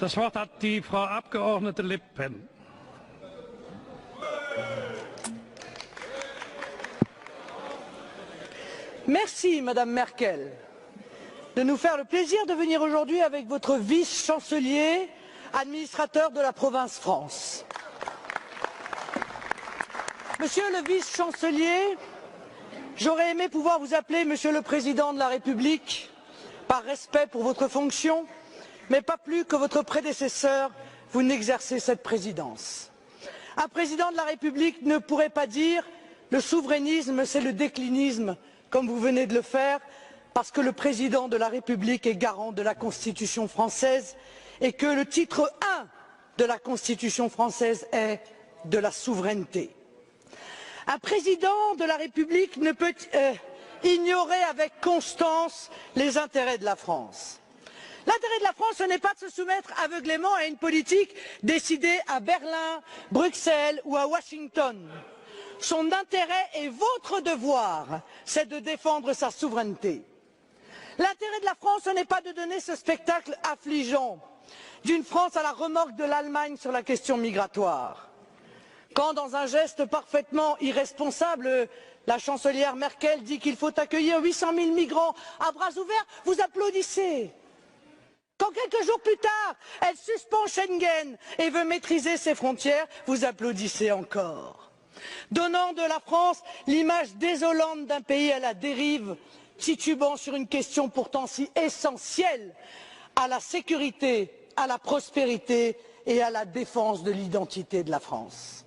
Das Wort hat die Frau Abgeordnete Le Pen. Merci, Madame Merkel, de nous faire le plaisir de venir aujourd'hui avec votre vice-chancelier, administrateur de la province France. Monsieur le vice-chancelier, j'aurais aimé pouvoir vous appeler Monsieur le Président de la République, par respect pour votre fonction, mais pas plus que votre prédécesseur, vous n'exercez cette présidence. Un président de la République ne pourrait pas dire « le souverainisme, c'est le déclinisme », comme vous venez de le faire, parce que le président de la République est garant de la Constitution française et que le titre 1 de la Constitution française est de la souveraineté. Un président de la République ne peut ignorer avec constance les intérêts de la France. L'intérêt de la France, ce n'est pas de se soumettre aveuglément à une politique décidée à Berlin, Bruxelles ou à Washington. Son intérêt et votre devoir, c'est de défendre sa souveraineté. L'intérêt de la France, ce n'est pas de donner ce spectacle affligeant d'une France à la remorque de l'Allemagne sur la question migratoire. Quand, dans un geste parfaitement irresponsable, la chancelière Merkel dit qu'il faut accueillir 800 000 migrants à bras ouverts, vous applaudissez. Quand quelques jours plus tard, elle suspend Schengen et veut maîtriser ses frontières, vous applaudissez encore. Donnant de la France l'image désolante d'un pays à la dérive, titubant sur une question pourtant si essentielle à la sécurité, à la prospérité et à la défense de l'identité de la France.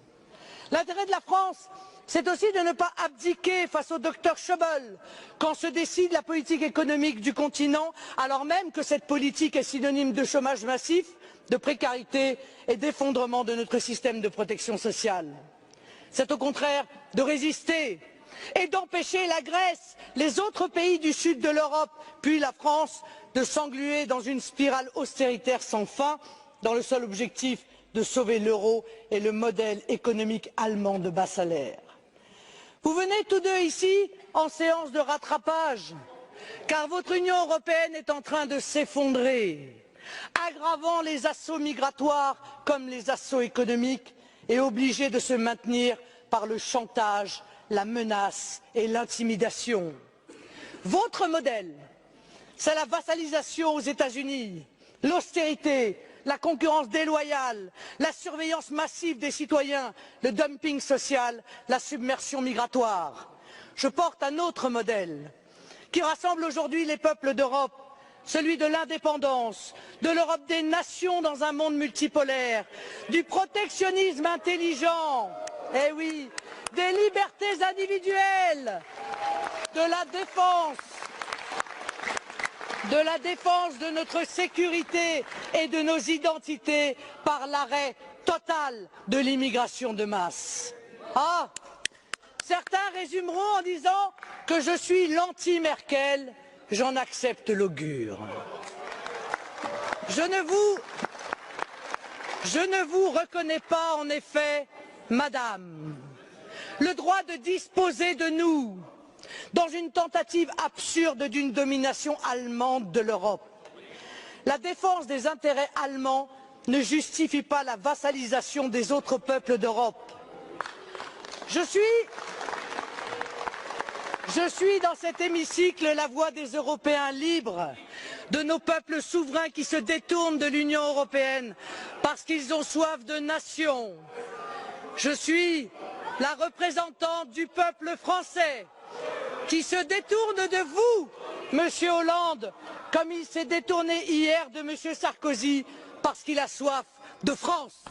L'intérêt de la France, c'est aussi de ne pas abdiquer face au docteur Schäuble quand se décide la politique économique du continent, alors même que cette politique est synonyme de chômage massif, de précarité et d'effondrement de notre système de protection sociale. C'est au contraire de résister et d'empêcher la Grèce, les autres pays du sud de l'Europe, puis la France, de s'engluer dans une spirale austéritaire sans fin, dans le seul objectif de sauver l'euro et le modèle économique allemand de bas salaire. Vous venez tous deux ici en séance de rattrapage, car votre Union européenne est en train de s'effondrer, aggravant les assauts migratoires comme les assauts économiques et obligée de se maintenir par le chantage, la menace et l'intimidation. Votre modèle, c'est la vassalisation aux États-Unis, l'austérité, la concurrence déloyale, la surveillance massive des citoyens, le dumping social, la submersion migratoire. Je porte un autre modèle qui rassemble aujourd'hui les peuples d'Europe, celui de l'indépendance, de l'Europe des nations dans un monde multipolaire, du protectionnisme intelligent, eh oui, des libertés individuelles, de la défense de notre sécurité et de nos identités par l'arrêt total de l'immigration de masse. Ah, certains résumeront en disant que je suis l'anti-Merkel, j'en accepte l'augure. Je ne vous reconnais pas en effet, Madame, le droit de disposer de nous dans une tentative absurde d'une domination allemande de l'Europe. La défense des intérêts allemands ne justifie pas la vassalisation des autres peuples d'Europe. Je suis dans cet hémicycle la voix des Européens libres, de nos peuples souverains qui se détournent de l'Union européenne parce qu'ils ont soif de nation. Je suis la représentante du peuple français qui se détourne de vous, Monsieur Hollande, comme il s'est détourné hier de Monsieur Sarkozy parce qu'il a soif de France.